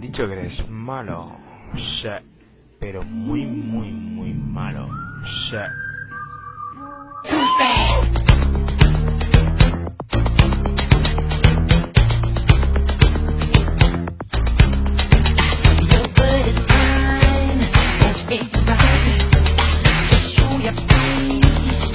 dicho que eres malo. Sí, pero muy, muy, muy malo. Sí. Show your face,